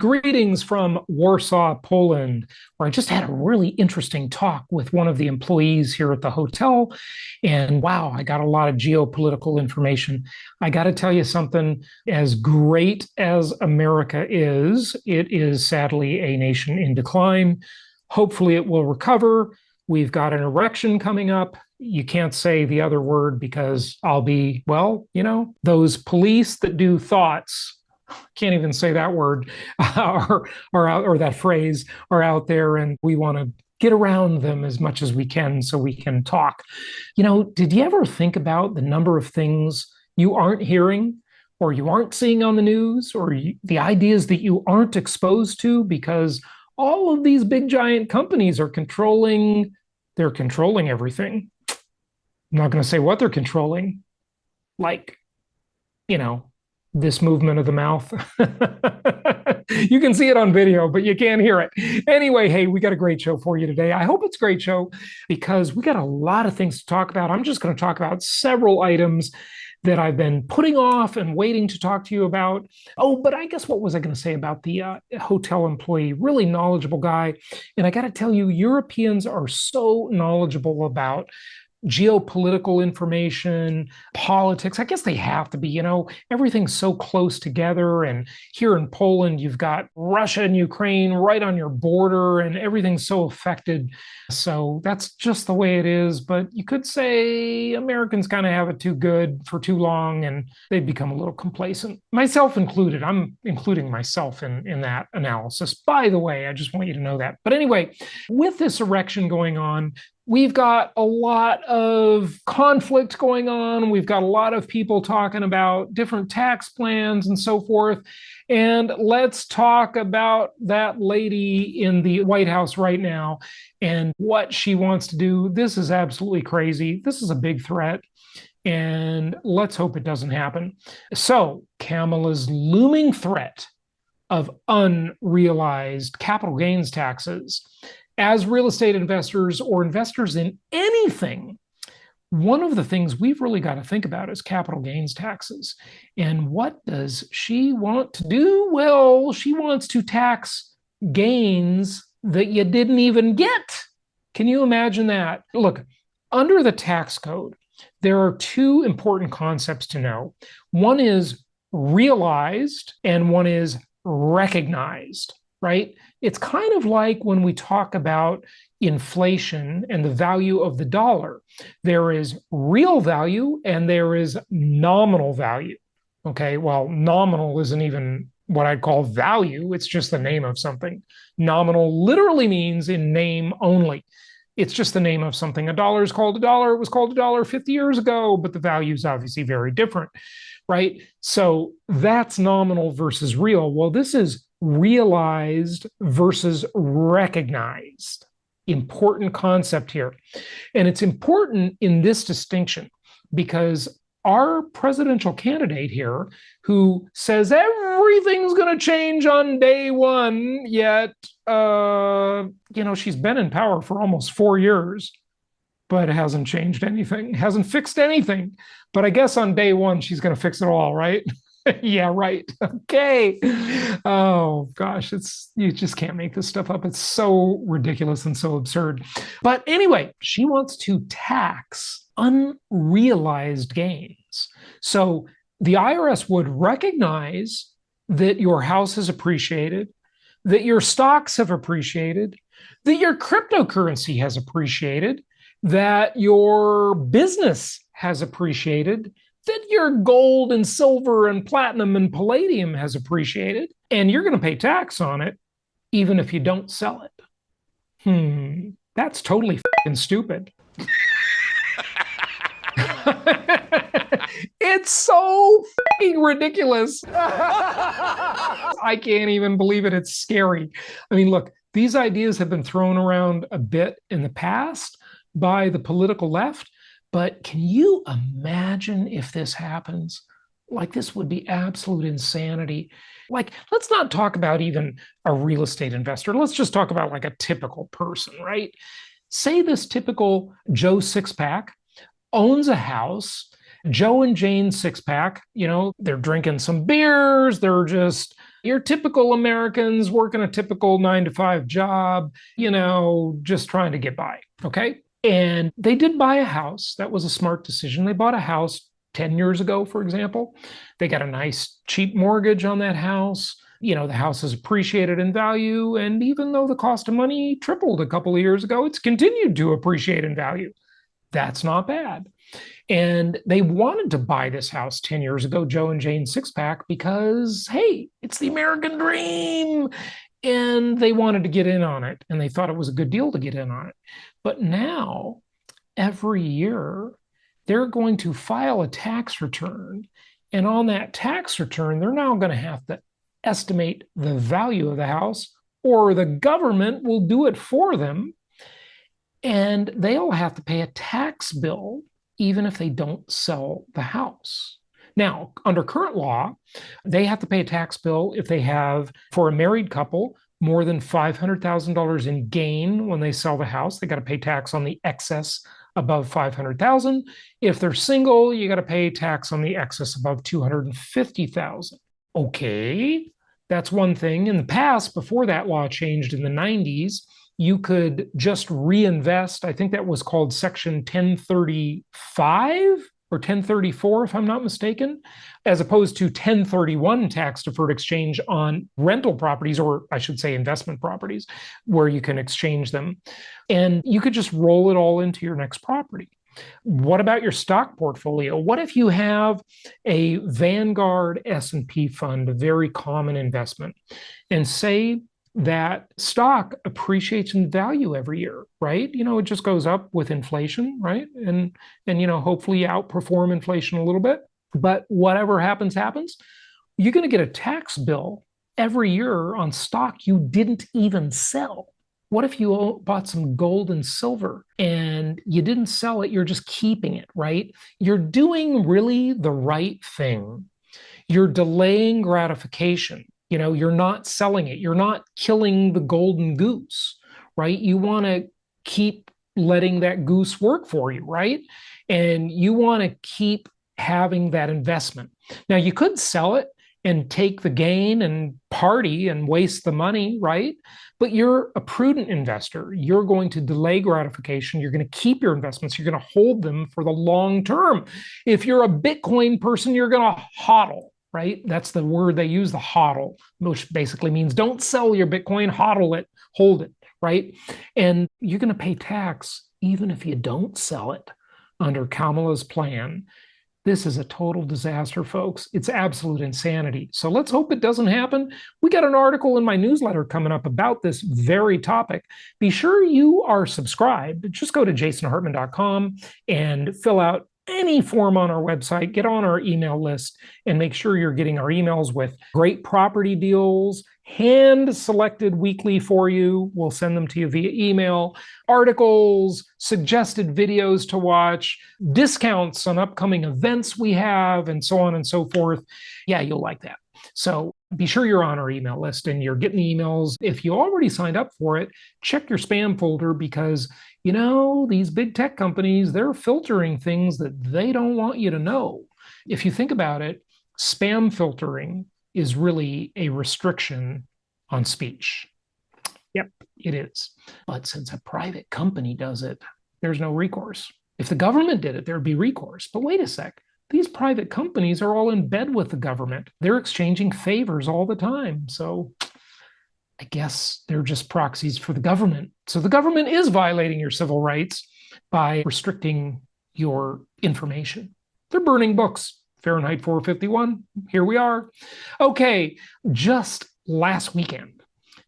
Greetings from Warsaw, Poland, where I just had a really interesting talk with one of the employees here at the hotel. And wow, I got a lot of geopolitical information. I got to tell you something, as great as America is, it is sadly a nation in decline. Hopefully, it will recover. We've got an erection coming up. You can't say the other word because I'll be, well, those police that do thoughts, can't even say that word, are out, or that phrase, are out there, and we want to get around them as much as we can so we can talk. Did you ever think about the number of things you aren't hearing or you aren't seeing on the news, or the ideas that you aren't exposed to because all of these big giant companies are they're controlling everything. I'm not going to say what they're controlling, like, this movement of the mouth. You can see it on video, but you can't hear it. Anyway, hey, we got a great show for you today. I hope it's a great show because we got a lot of things to talk about. I'm just going to talk about several items that I've been putting off and waiting to talk to you about. Oh, but I guess what was I going to say about the hotel employee? Really knowledgeable guy. And I got to tell you, Europeans are so knowledgeable about geopolitical information, politics. I guess they have to be, everything's so close together. And here in Poland, you've got Russia and Ukraine right on your border, and everything's so affected. So that's just the way it is. But you could say Americans kind of have it too good for too long, and they become a little complacent, myself included. I'm including myself in that analysis. By the way, I just want you to know that. But anyway, with this erection going on, we've got a lot of conflict going on. We've got a lot of people talking about different tax plans and so forth. And let's talk about that lady in the White House right now and what she wants to do. This is absolutely crazy. This is a big threat. And let's hope it doesn't happen. So, Kamala's looming threat of unrealized capital gains taxes. As real estate investors or investors in anything, one of the things we've really got to think about is capital gains taxes. And what does she want to do? Well, she wants to tax gains that you didn't even get. Can you imagine that? Look, under the tax code, there are two important concepts to know. One is realized and one is recognized, right? It's kind of like when we talk about inflation and the value of the dollar. There is real value and there is nominal value. Okay, well, nominal isn't even what I'd call value. It's just the name of something. Nominal literally means in name only. It's just the name of something. A dollar is called a dollar. It was called a dollar 50 years ago, but the value is obviously very different, right? So that's nominal versus real. Well, this is realized versus recognized. Important concept here. And it's important in this distinction because our presidential candidate here, who says everything's going to change on day one, yet, she's been in power for almost 4 years, but it hasn't changed anything, hasn't fixed anything. But I guess on day one, she's going to fix it all, right? Yeah, right. Okay. Oh gosh, you just can't make this stuff up. It's so ridiculous and so absurd. But anyway, she wants to tax unrealized gains. So the IRS would recognize that your house has appreciated, that your stocks have appreciated, that your cryptocurrency has appreciated, that your business has appreciated, that your gold and silver and platinum and palladium has appreciated, and you're going to pay tax on it, even if you don't sell it. That's totally fucking stupid. It's so fucking ridiculous. I can't even believe it. It's scary. I mean, look, these ideas have been thrown around a bit in the past by the political left. But can you imagine if this happens? Like, this would be absolute insanity. Like, let's not talk about even a real estate investor. Let's just talk about like a typical person, right? Say this typical Joe Sixpack owns a house. Joe and Jane Sixpack, they're drinking some beers. They're just Your typical Americans working a typical 9 to 5 job, just trying to get by. Okay. And they did buy a house. That was a smart decision. They bought a house 10 years ago, for example. They got a nice cheap mortgage on that house. The house has appreciated in value. And even though the cost of money tripled a couple of years ago, it's continued to appreciate in value. That's not bad. And they wanted to buy this house 10 years ago, Joe and Jane Sixpack, because, hey, it's the American dream. And they wanted to get in on it. And they thought it was a good deal to get in on it. But now, every year, they're going to file a tax return. And on that tax return, they're now going to have to estimate the value of the house, or the government will do it for them. And they'll have to pay a tax bill even if they don't sell the house. Now, under current law, they have to pay a tax bill if they have, for a married couple, more than $500,000 in gain when they sell the house. They got to pay tax on the excess above 500,000. If they're single, you got to pay tax on the excess above 250,000. Okay, that's one thing. In the past, before that law changed in the 90s, you could just reinvest. I think that was called Section 1035 or 1034, if I'm not mistaken, as opposed to 1031 tax deferred exchange on rental properties, or I should say investment properties, where you can exchange them. And you could just roll it all into your next property. What about your stock portfolio? What if you have a Vanguard S&P fund, a very common investment, and say that stock appreciates in value every year, right? It just goes up with inflation, right? And hopefully outperform inflation a little bit. But whatever happens, you're going to get a tax bill every year on stock you didn't even sell. What if you bought some gold and silver and you didn't sell it? You're just keeping it, right? You're doing really the right thing. You're delaying gratification. You're not selling it. You're not killing the golden goose, right? You want to keep letting that goose work for you, right? And you want to keep having that investment. Now, you could sell it and take the gain and party and waste the money, right? But you're a prudent investor. You're going to delay gratification. You're going to keep your investments. You're going to hold them for the long term. If you're a Bitcoin person, you're going to hodl. Right? That's the word they use, the hodl, which basically means don't sell your Bitcoin, hodl it, hold it, right? And you're going to pay tax even if you don't sell it under Kamala's plan. This is a total disaster, folks. It's absolute insanity. So let's hope it doesn't happen. We got an article in my newsletter coming up about this very topic. Be sure you are subscribed. Just go to jasonhartman.com and fill out any form on our website, get on our email list, and make sure you're getting our emails with great property deals, hand selected weekly for you. We'll send them to you via email, articles, suggested videos to watch, discounts on upcoming events we have, and so on and so forth. Yeah, you'll like that. So be sure you're on our email list and you're getting the emails. If you already signed up for it, check your spam folder, because these big tech companies, they're filtering things that they don't want you to know. If you think about it, spam filtering is really a restriction on speech. Yep, it is. But since a private company does it, there's no recourse. If the government did it, there'd be recourse. But wait a sec. These private companies are all in bed with the government. They're exchanging favors all the time. So I guess they're just proxies for the government. So the government is violating your civil rights by restricting your information. They're burning books. Fahrenheit 451, here we are. Okay, just last weekend,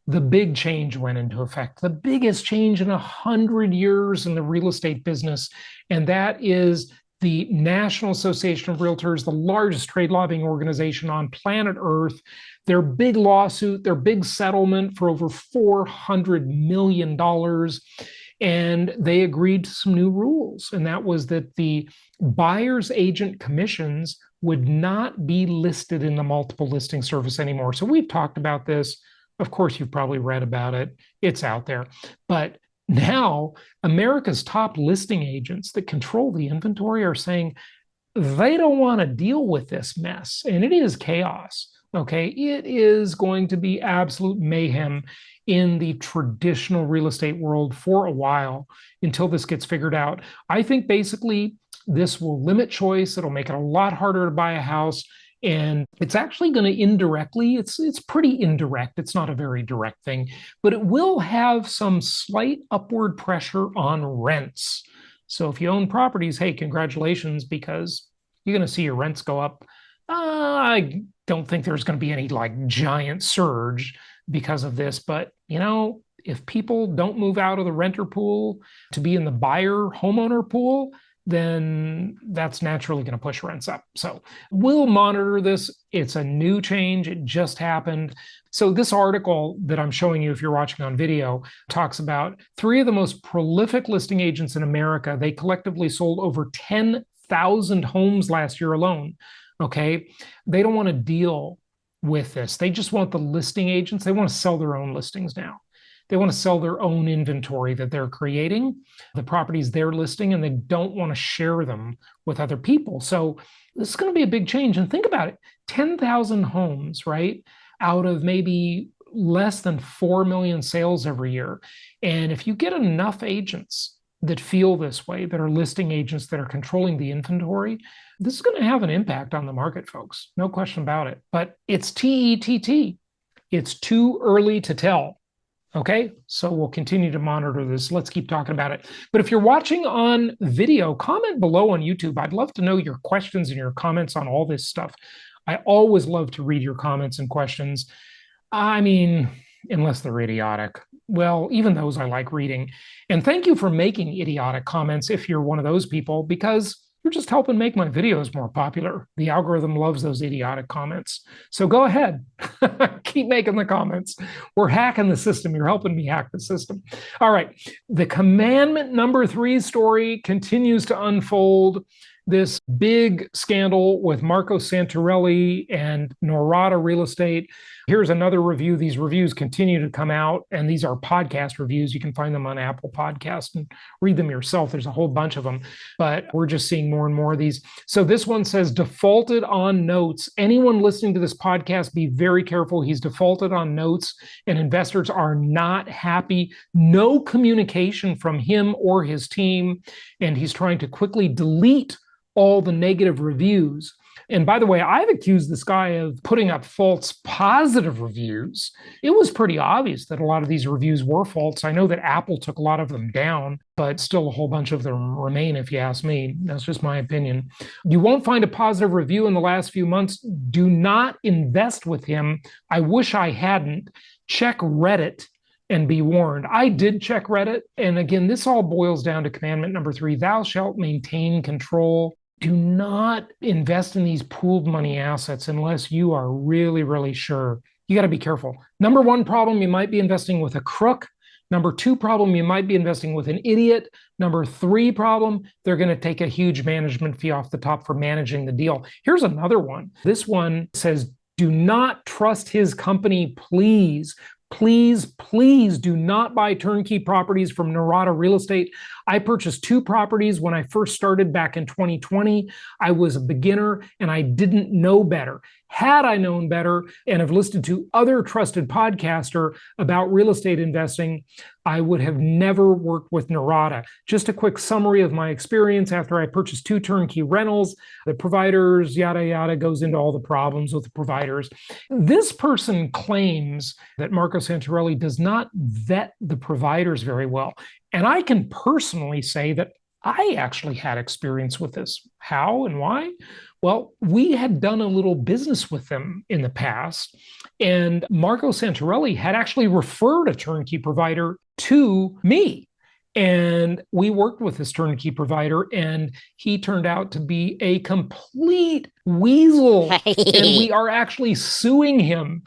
the big change went into effect, the biggest change in 100 years in the real estate business, and that is the National Association of Realtors, the largest trade lobbying organization on planet Earth, their big lawsuit, their big settlement for over $400 million. And they agreed to some new rules. And that was that the buyer's agent commissions would not be listed in the multiple listing service anymore. So we've talked about this. Of course, you've probably read about it. It's out there. But now, America's top listing agents that control the inventory are saying they don't want to deal with this mess, and it is chaos. Okay, it is going to be absolute mayhem in the traditional real estate world for a while until this gets figured out. I think basically this will limit choice. It'll make it a lot harder to buy a house. And it's actually going to indirectly, it's pretty indirect. It's not a very direct thing, but it will have some slight upward pressure on rents. So if you own properties, hey, congratulations, because you're going to see your rents go up. I don't think there's going to be any like giant surge because of this, but if people don't move out of the renter pool to be in the buyer homeowner pool, then that's naturally going to push rents up. So we'll monitor this. It's a new change. It just happened. So this article that I'm showing you, if you're watching on video, talks about three of the most prolific listing agents in America. They collectively sold over 10,000 homes last year alone. Okay. They don't want to deal with this. They just want the listing agents. They want to sell their own listings now. They want to sell their own inventory that they're creating, the properties they're listing, and they don't want to share them with other people. So this is going to be a big change. And think about it, 10,000 homes, right? Out of maybe less than 4 million sales every year. And if you get enough agents that feel this way, that are listing agents that are controlling the inventory, this is going to have an impact on the market, folks. No question about it. But it's TETT. It's too early to tell. Okay, so we'll continue to monitor this. Let's keep talking about it. But if you're watching on video, comment below on YouTube. I'd love to know your questions and your comments on all this stuff. I always love to read your comments and questions. I mean, unless they're idiotic. Well, even those I like reading. And thank you for making idiotic comments if you're one of those people, because you're just helping make my videos more popular. The algorithm loves those idiotic comments. So go ahead, keep making the comments. We're hacking the system. You're helping me hack the system. All right. The Commandment number 3 story continues to unfold. This big scandal with Marco Santorelli and Norada Real Estate. Here's another review. These reviews continue to come out, and these are podcast reviews. You can find them on Apple Podcasts and read them yourself. There's a whole bunch of them, but we're just seeing more and more of these. So this one says defaulted on notes. Anyone listening to this podcast, be very careful. He's defaulted on notes, and investors are not happy. No communication from him or his team, and he's trying to quickly delete all the negative reviews. And by the way, I've accused this guy of putting up false positive reviews. It was pretty obvious that a lot of these reviews were false. I know that Apple took a lot of them down, but still a whole bunch of them remain, if you ask me. That's just my opinion. You won't find a positive review in the last few months. Do not invest with him. I wish I hadn't. Check Reddit and be warned. I did check Reddit. And again, this all boils down to Commandment number 3, thou shalt maintain control. Do not invest in these pooled money assets unless you are really, really sure. You got to be careful. Number 1 problem, you might be investing with a crook. Number 2 problem, you might be investing with an idiot. Number 3 problem, they're going to take a huge management fee off the top for managing the deal. Here's another one. This one says, do not trust his company, please. Please, please do not buy turnkey properties from Norada Real Estate. I purchased 2 properties when I first started back in 2020. I was a beginner and I didn't know better. Had I known better and have listened to other trusted podcaster about real estate investing, I would have never worked with Norada. Just a quick summary of my experience after I purchased 2 turnkey rentals, the providers, yada, yada, goes into all the problems with the providers. This person claims that Marco Santorelli does not vet the providers very well. And I can personally say that I actually had experience with this. How and why? Well, we had done a little business with them in the past, and Marco Santorelli had actually referred a turnkey provider to me. And we worked with this turnkey provider, and he turned out to be a complete weasel. And we are actually suing him.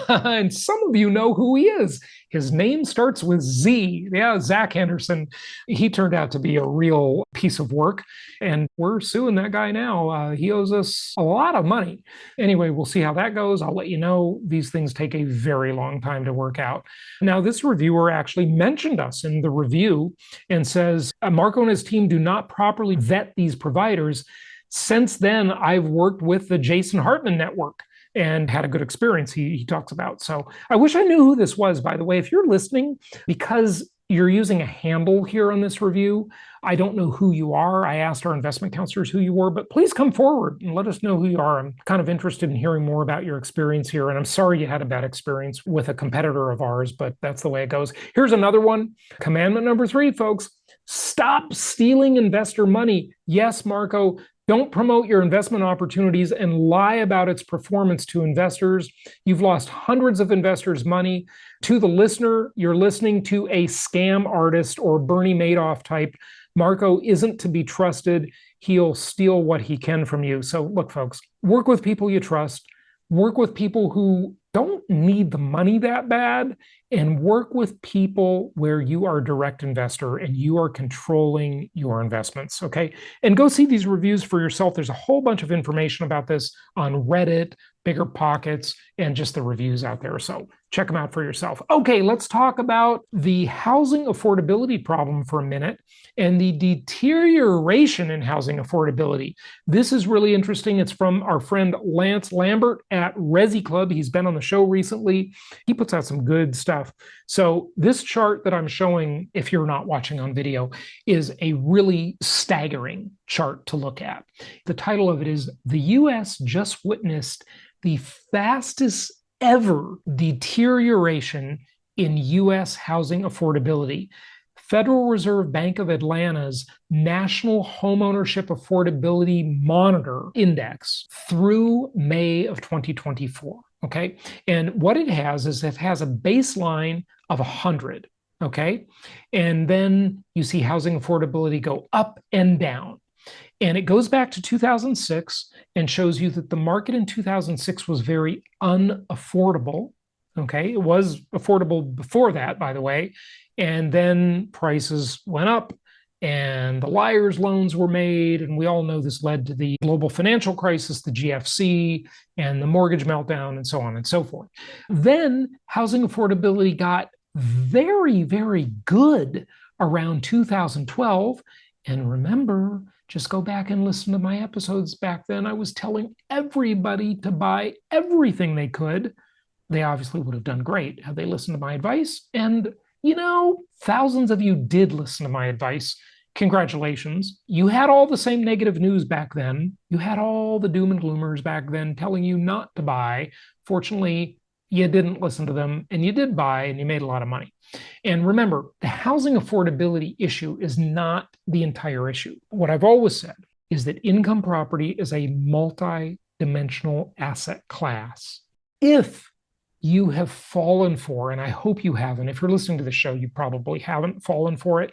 And some of you know who he is. His name starts with Z. Yeah, Zach Henderson. He turned out to be a real piece of work, and we're suing that guy now. He owes us a lot of money. Anyway, we'll see how that goes. I'll let you know. These things take a very long time to work out. Now, this reviewer actually mentioned us in the review and says, Marco and his team do not properly vet these providers. Since then, I've worked with the Jason Hartman Network, and had a good experience, he talks about. So I wish I knew who this was, by the way. If you're listening, because you're using a handle here on this review, I don't know who you are. I asked our investment counselors who you were, but please come forward and let us know who you are. I'm kind of interested in hearing more about your experience here. And I'm sorry you had a bad experience with a competitor of ours, but that's the way it goes. Here's another one. Commandment number 3, folks. Stop stealing investor money. Yes, Marco, don't promote your investment opportunities and lie about its performance to investors. You've lost hundreds of investors' money. To the listener, you're listening to a scam artist or Bernie Madoff type. Marco isn't to be trusted. He'll steal what he can from you. So look, folks, work with people you trust. Work with people who don't need the money that bad, and work with people where you are a direct investor and you are controlling your investments, okay? And go see these reviews for yourself. There's a whole bunch of information about this on Reddit, Bigger Pockets, and just the reviews out there. So check them out for yourself. Okay, let's talk about the housing affordability problem for a minute and the deterioration in housing affordability. This is really interesting. It's from our friend Lance Lambert at Resi Club. He's been on the show recently. He puts out some good stuff. So this chart that I'm showing, if you're not watching on video, is a really staggering chart to look at. The title of it is "The U.S. Just Witnessed the Fastest Ever Deterioration in U.S. Housing Affordability. Federal Reserve Bank of Atlanta's National Homeownership Affordability Monitor Index through May of 2024. Okay. And what it has is it has a baseline of 100. Okay. And then you see housing affordability go up and down. And it goes back to 2006 and shows you that the market in 2006 was very unaffordable. Okay. It was affordable before that, by the way. And then prices went up and the liar's loans were made. And we all know this led to the global financial crisis, the GFC, and the mortgage meltdown, and so on and so forth. Then housing affordability got very, very good around 2012. And remember, just go back and listen to my episodes back then. I was telling everybody to buy everything they could. They obviously would have done great had they listened to my advice. And you know, thousands of you did listen to my advice. Congratulations. You had all the same negative news back then. You had all the doom and gloomers back then telling you not to buy. Fortunately, you didn't listen to them and you did buy and you made a lot of money. And remember, the housing affordability issue is not the entire issue. What I've always said is that income property is a multi-dimensional asset class. If you have fallen for, and I hope you haven't. If you're listening to the show, you probably haven't fallen for it.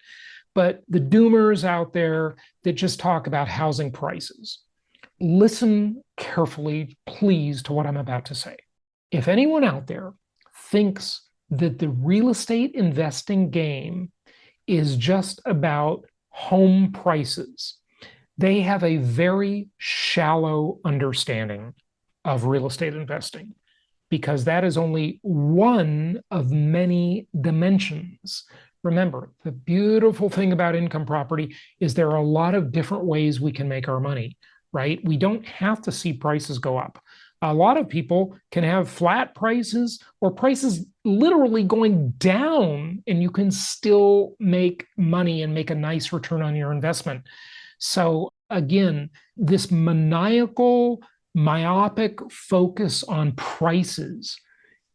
But the doomers out there that just talk about housing prices, listen carefully, please, to what I'm about to say. If anyone out there thinks that the real estate investing game is just about home prices, they have a very shallow understanding of real estate investing, because that is only one of many dimensions. Remember, the beautiful thing about income property is there are a lot of different ways we can make our money, right? We don't have to see prices go up. A lot of people can have flat prices or prices literally going down, and you can still make money and make a nice return on your investment. So again, this myopic focus on prices,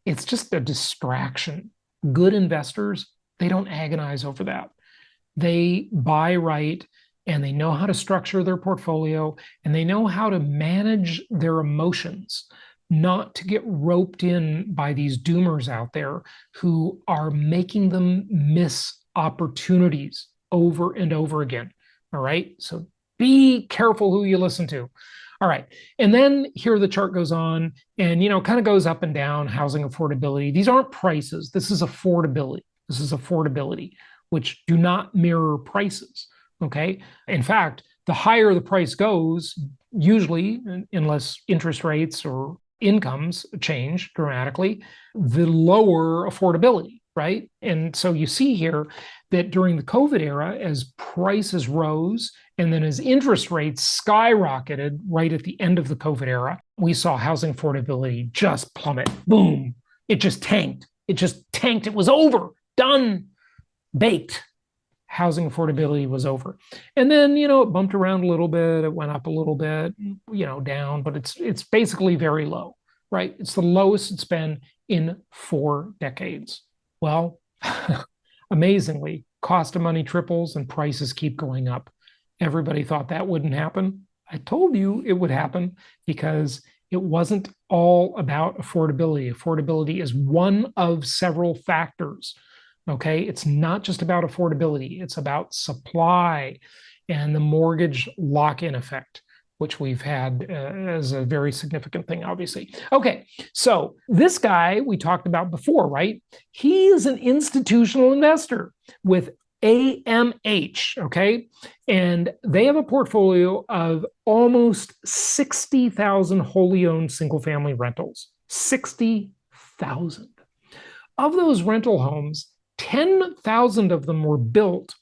it's just a distraction. Good investors, they don't agonize over that. They buy right, and they know how to structure their portfolio, and they know how to manage their emotions, not to get roped in by these doomers out there who are making them miss opportunities over and over again. All right. So be careful who you listen to. All right. And then here the chart goes on and, kind of goes up and down, housing affordability. These aren't prices. This is affordability. This is affordability, which do not mirror prices. Okay. In fact, the higher the price goes, usually, unless interest rates or incomes change dramatically, the lower affordability, right? And so you see here that during the COVID era, as prices rose and then as interest rates skyrocketed right at the end of the COVID era, we saw housing affordability just plummet. Boom. It just tanked. It just tanked. It was over. Done. Baked. Housing affordability was over. And then, it bumped around a little bit. It went up a little bit, down, but it's basically very low, right? It's the lowest it's been in 4 decades. Well, amazingly, cost of money triples and prices keep going up. Everybody thought that wouldn't happen. I told you it would happen because it wasn't all about affordability. Affordability is one of several factors. Okay, it's not just about affordability, it's about supply and the mortgage lock-in effect, which we've had as a very significant thing, obviously. Okay, so this guy we talked about before, right? He is an institutional investor with AMH, okay? And they have a portfolio of almost 60,000 wholly owned single-family rentals. 60,000. Of those rental homes, 10,000 of them were built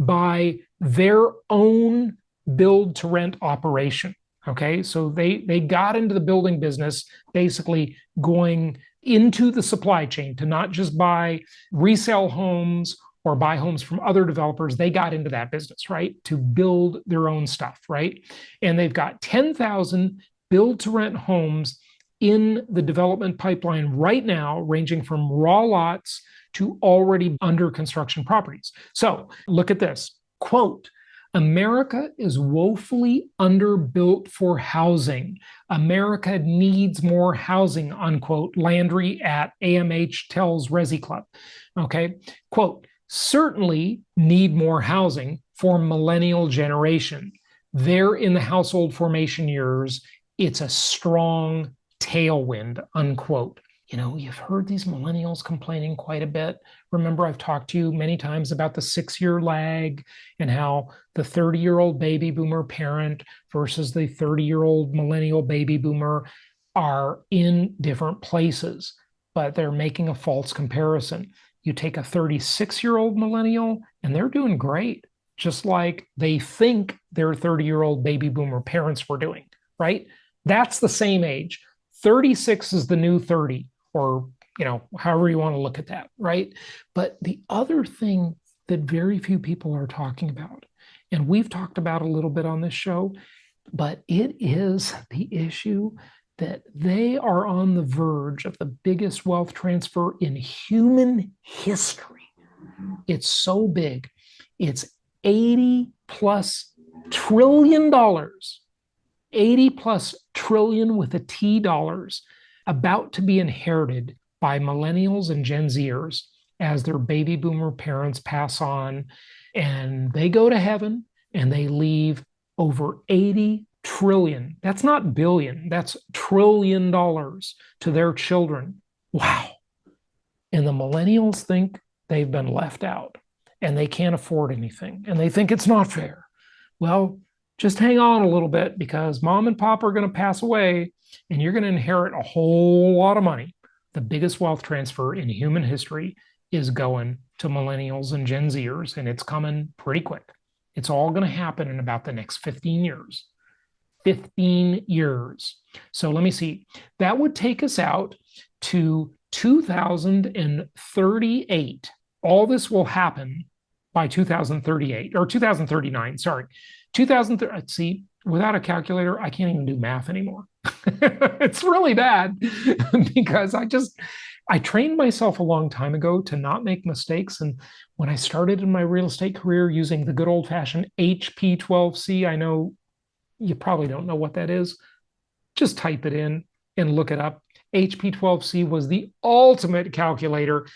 by their own build to rent operation. Okay, so they got into the building business, basically going into the supply chain to not just buy resale homes or buy homes from other developers. They got into that business, right, to build their own stuff, right? And they've got 10,000 build to rent homes in the development pipeline right now, ranging from raw lots to already under construction properties. So look at this quote: America is woefully underbuilt for housing. America needs more housing, unquote. Landry at AMH tells Resi Club. Okay, quote, certainly need more housing for millennial generation. They're in the household formation years. It's a strong tailwind, unquote. You've heard these millennials complaining quite a bit. Remember, I've talked to you many times about the 6-year lag and how the 30-year-old baby boomer parent versus the 30-year-old millennial baby boomer are in different places, but they're making a false comparison. You take a 36-year-old millennial and they're doing great, just like they think their 30-year-old baby boomer parents were doing, right? That's the same age. 36 is the new 30. Or, however you want to look at that, right? But the other thing that very few people are talking about, and we've talked about a little bit on this show, but it is the issue that they are on the verge of the biggest wealth transfer in human history. It's so big. It's $80 plus trillion, 80 plus trillion with a T dollars, about to be inherited by millennials and Gen Zers as their baby boomer parents pass on, and they go to heaven and they leave over 80 trillion. That's not billion, that's trillion dollars to their children. Wow. And the millennials think they've been left out and they can't afford anything and they think it's not fair. Well, just hang on a little bit because mom and pop are going to pass away and you're going to inherit a whole lot of money. The biggest wealth transfer in human history is going to millennials and Gen Zers, and it's coming pretty quick. It's all going to happen in about the next 15 years. 15 years. So let me see. That would take us out to 2038. All this will happen by 2038 or 2039. Sorry. 2030. See, without a calculator, I can't even do math anymore. It's really bad because I trained myself a long time ago to not make mistakes. And when I started in my real estate career using the good old fashioned HP12C, I know you probably don't know what that is. Just type it in and look it up. HP12C was the ultimate calculator.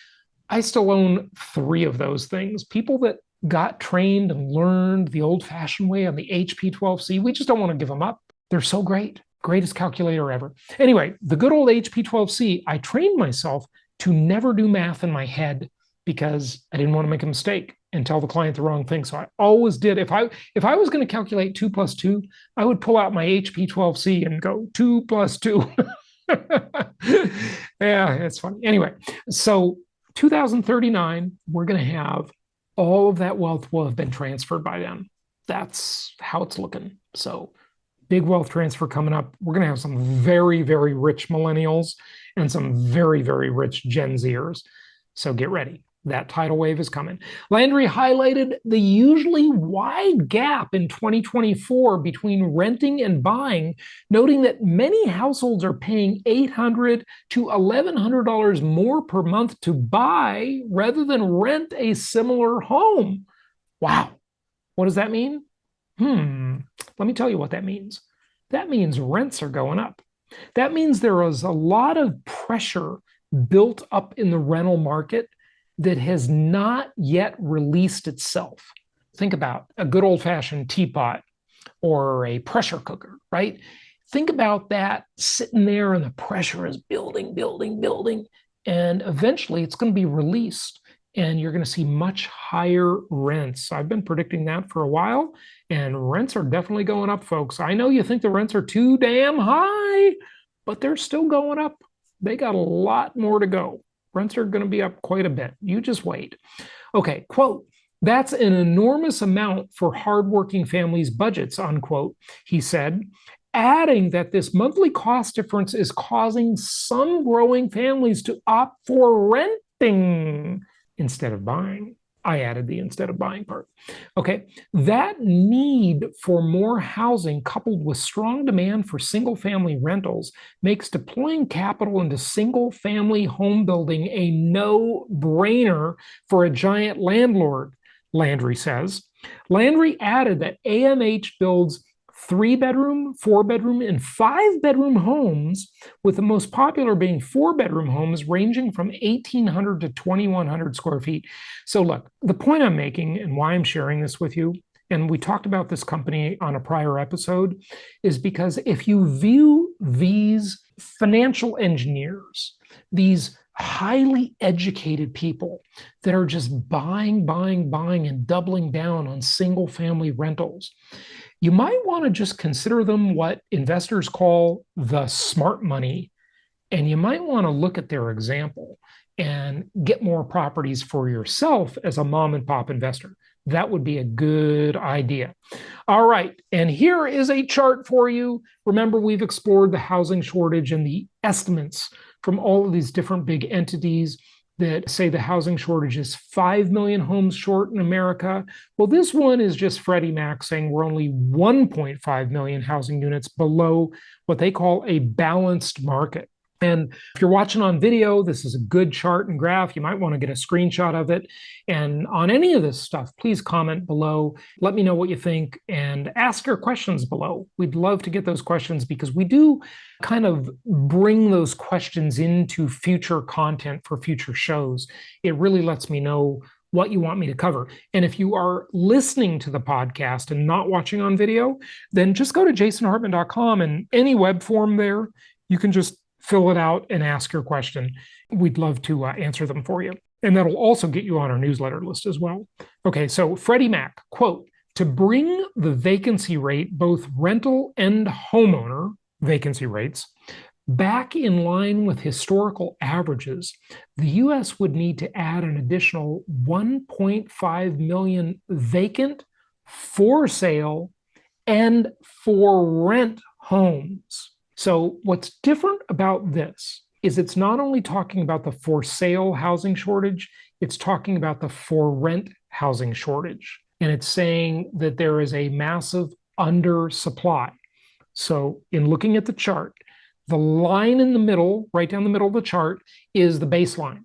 I still own 3 of those things. People that got trained and learned the old-fashioned way on the HP12C, we just don't want to give them up. They're so great. Greatest calculator ever. Anyway, the good old HP12C, I trained myself to never do math in my head because I didn't want to make a mistake and tell the client the wrong thing. So I always did. If I was going to calculate 2 plus 2, I would pull out my HP12C and go 2 plus 2. Yeah, it's funny. Anyway, so 2039, we're going to have all of that wealth will have been transferred by then. That's how it's looking. So big wealth transfer coming up. We're going to have some very, very rich millennials and some very, very rich Gen Zers. So get ready. That tidal wave is coming. Landry highlighted the usually wide gap in 2024 between renting and buying, noting that many households are paying $800 to $1,100 more per month to buy rather than rent a similar home. Wow. What does that mean? Let me tell you what that means. That means rents are going up. That means there is a lot of pressure built up in the rental market that has not yet released itself. Think about a good old-fashioned teapot or a pressure cooker, right? Think about that sitting there and the pressure is building, building, building, and eventually it's going to be released and you're going to see much higher rents. I've been predicting that for a while, and rents are definitely going up, folks. I know you think the rents are too damn high, but they're still going up. They got a lot more to go. Rents are going to be up quite a bit. You just wait. Okay, quote, "That's an enormous amount for hardworking families' budgets," unquote, he said, adding that this monthly cost difference is causing some growing families to opt for renting instead of buying. I added the instead of buying part. Okay, that need for more housing coupled with strong demand for single family rentals makes deploying capital into single family home building a no-brainer for a giant landlord, Landry says. Landry added that AMH builds 3-bedroom, 4-bedroom, and 5-bedroom homes, with the most popular being 4-bedroom homes ranging from 1,800 to 2,100 square feet. So look, the point I'm making and why I'm sharing this with you, and we talked about this company on a prior episode, is because if you view these financial engineers, these highly educated people that are just buying, and doubling down on single family rentals, you might want to just consider them what investors call the smart money. And you might want to look at their example and get more properties for yourself as a mom and pop investor. That would be a good idea. All right. And here is a chart for you. Remember, we've explored the housing shortage and the estimates from all of these different big entities that say the housing shortage is 5 million homes short in America. Well, this one is just Freddie Mac saying we're only 1.5 million housing units below what they call a balanced market. And if you're watching on video, this is a good chart and graph. You might want to get a screenshot of it. And on any of this stuff, please comment below. Let me know what you think and ask your questions below. We'd love to get those questions because we do kind of bring those questions into future content for future shows. It really lets me know what you want me to cover. And if you are listening to the podcast and not watching on video, then just go to jasonhartman.com, and any web form there, you can just fill it out and ask your question. We'd love to answer them for you. And that'll also get you on our newsletter list as well. Okay, so Freddie Mac, quote, "To bring the vacancy rate, both rental and homeowner vacancy rates, back in line with historical averages, the U.S. would need to add an additional 1.5 million vacant, for sale, and for rent homes." So what's different about this is it's not only talking about the for sale housing shortage, it's talking about the for rent housing shortage. And it's saying that there is a massive undersupply. So in looking at the chart, the line in the middle, right down the middle of the chart, is the baseline.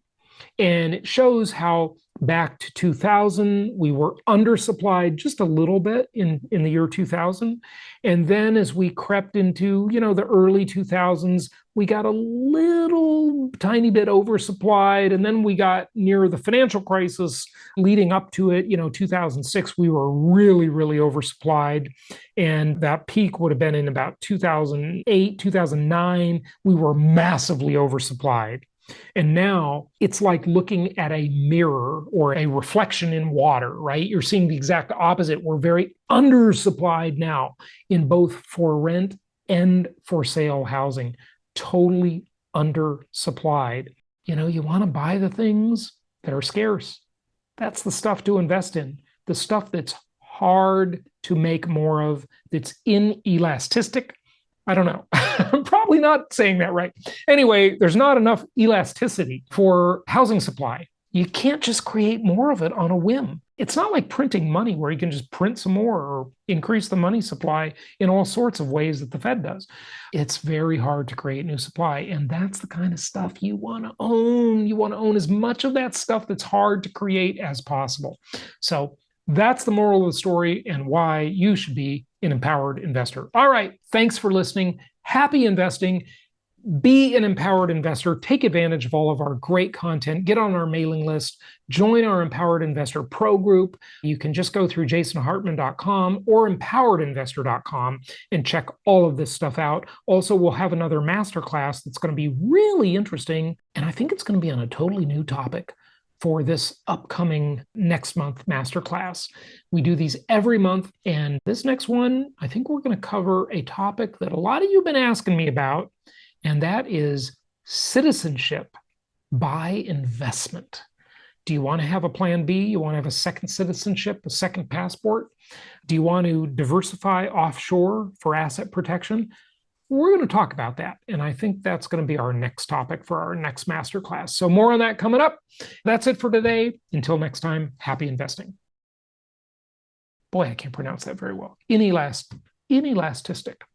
And it shows how back to 2000, we were undersupplied just a little bit in the year 2000. And then as we crept into, the early 2000s, we got a little tiny bit oversupplied. And then we got near the financial crisis leading up to it, 2006, we were really, really oversupplied. And that peak would have been in about 2008, 2009. We were massively oversupplied. And now it's like looking at a mirror or a reflection in water, right? You're seeing the exact opposite. We're very undersupplied now in both for rent and for sale housing, totally undersupplied. You want to buy the things, that are scarce. That's the stuff to invest in. The stuff that's hard to make more of, that's inelastic. I don't know. I'm probably not saying that right. Anyway, there's not enough elasticity for housing supply. You can't just create more of it on a whim. It's not like printing money where you can just print some more or increase the money supply in all sorts of ways that the Fed does. It's very hard to create new supply. And that's the kind of stuff you want to own. You want to own as much of that stuff that's hard to create as possible. So that's the moral of the story and why you should be an empowered investor. All right. Thanks for listening. Happy investing. Be an empowered investor. Take advantage of all of our great content. Get on our mailing list. Join our Empowered Investor Pro group. You can just go through jasonhartman.com or empoweredinvestor.com and check all of this stuff out. Also, we'll have another masterclass that's going to be really interesting. And I think it's going to be on a totally new topic for this upcoming next month masterclass. We do these every month. And this next one, I think we're going to cover a topic that a lot of you have been asking me about. And that is citizenship by investment. Do you want to have a plan B? You want to have a second citizenship, a second passport? Do you want to diversify offshore for asset protection? We're going to talk about that. And I think that's going to be our next topic for our next masterclass. So more on that coming up. That's it for today. Until next time, happy investing. Boy, I can't pronounce that very well. Inelastic. Inelastic.